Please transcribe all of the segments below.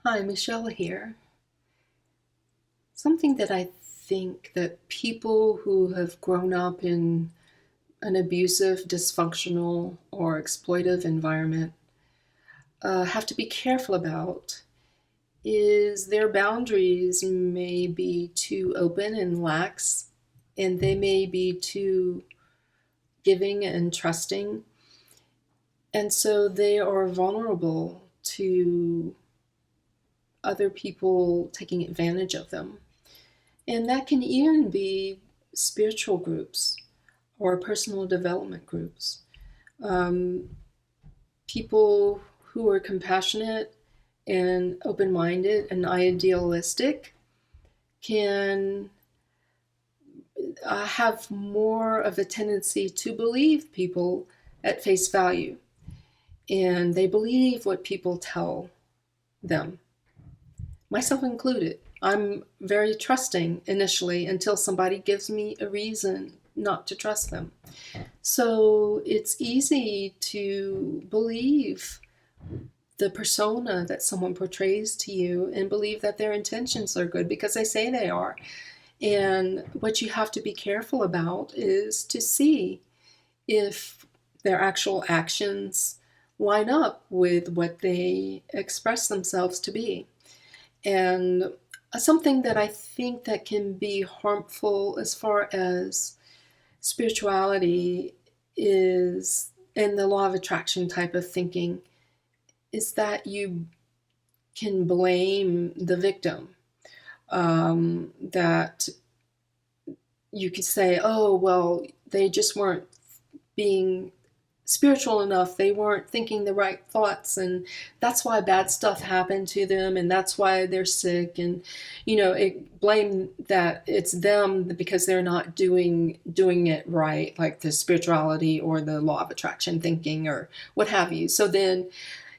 Hi, Michelle here. Something that I think that people who have grown up in an abusive, dysfunctional, or exploitive environment have to be careful about is their boundaries may be too open and lax, and they may be too giving and trusting. And so they are vulnerable to other people taking advantage of them. And that can even be spiritual groups or personal development groups. Um, People who are compassionate and open minded and idealistic can have more of a tendency to believe people at face value. And they believe what people tell them, myself included. I'm very trusting initially until somebody gives me a reason not to trust them. So it's easy to believe the persona that someone portrays to you and believe that their intentions are good because they say they are. And what you have to be careful about is to see if their actual actions line up with what they express themselves to be. And something that I think that can be harmful as far as spirituality is, and the law of attraction type of thinking, is that you can blame the victim. That you could say, oh, well, they just weren't being spiritual enough. They weren't thinking the right thoughts, and that's why bad stuff happened to them, and that's why they're sick. And blame that it's them because they're not doing it right, like the spirituality or the law of attraction thinking or what have you. So then,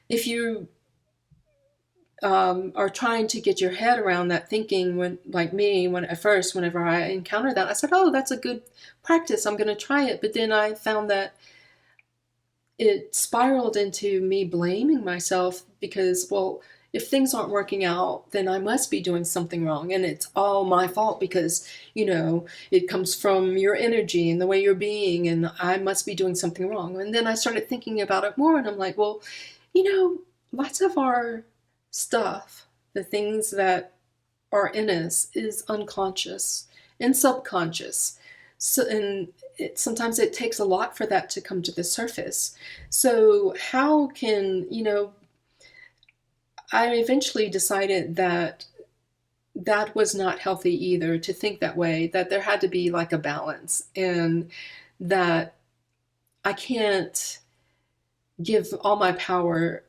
if you are trying to get your head around that thinking, when, like me, when at first, whenever I encountered that, I said, oh, that's a good practice, I'm going to try it. But then I found that it spiraled into me blaming myself because, well, if things aren't working out, then I must be doing something wrong. And it's all my fault because, it comes from your energy and the way you're being, and I must be doing something wrong. And then I started thinking about it more, and I'm like, well, lots of our stuff, the things that are in us, is unconscious and subconscious. So, and sometimes it takes a lot for that to come to the surface. So how can, I eventually decided that that was not healthy either, to think that way, that there had to be like a balance, and that I can't give all my power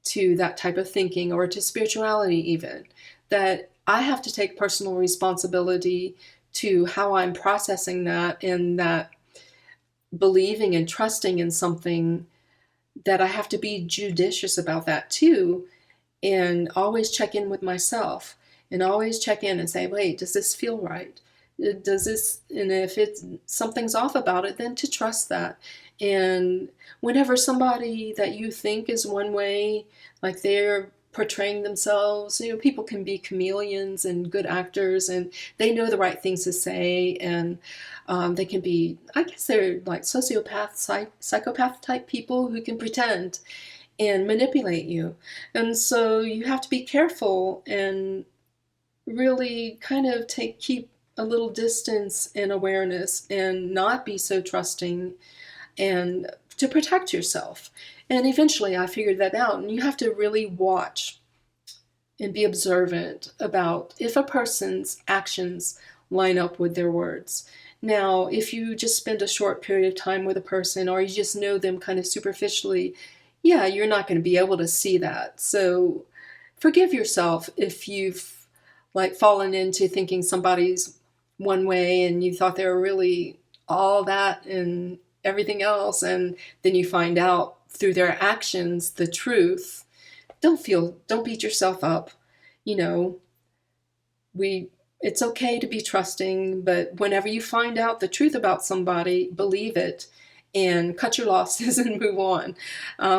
to that type of thinking or to spirituality even, that I have to take personal responsibility to how I'm processing that, and that believing and trusting in something, that I have to be judicious about that too, and always check in with myself, and always check in and say, wait, does this feel right? Does this, and if it's something's off about it, then to trust that. And whenever somebody that you think is one way, like they're portraying themselves, people can be chameleons and good actors, and they know the right things to say, and they can be, I guess they're like sociopath, psychopath type people who can pretend and manipulate you. And so you have to be careful and really kind of keep a little distance and awareness, and not be so trusting, and to protect yourself. And eventually I figured that out, and you have to really watch and be observant about if a person's actions line up with their words. Now, if you just spend a short period of time with a person, or you just know them kind of superficially, yeah, you're not going to be able to see that. So forgive yourself if you've like fallen into thinking somebody's one way and you thought they were really all that and everything else, and then you find out through their actions the truth. Don't beat yourself up. You know, we it's okay to be trusting, but whenever you find out the truth about somebody, believe it and cut your losses and move on,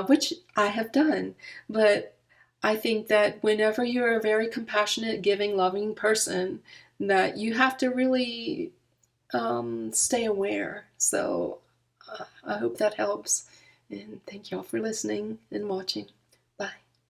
which I have done. But I think that whenever you're a very compassionate, giving, loving person, that you have to really stay aware. So I hope that helps. And thank y'all for listening and watching. Bye.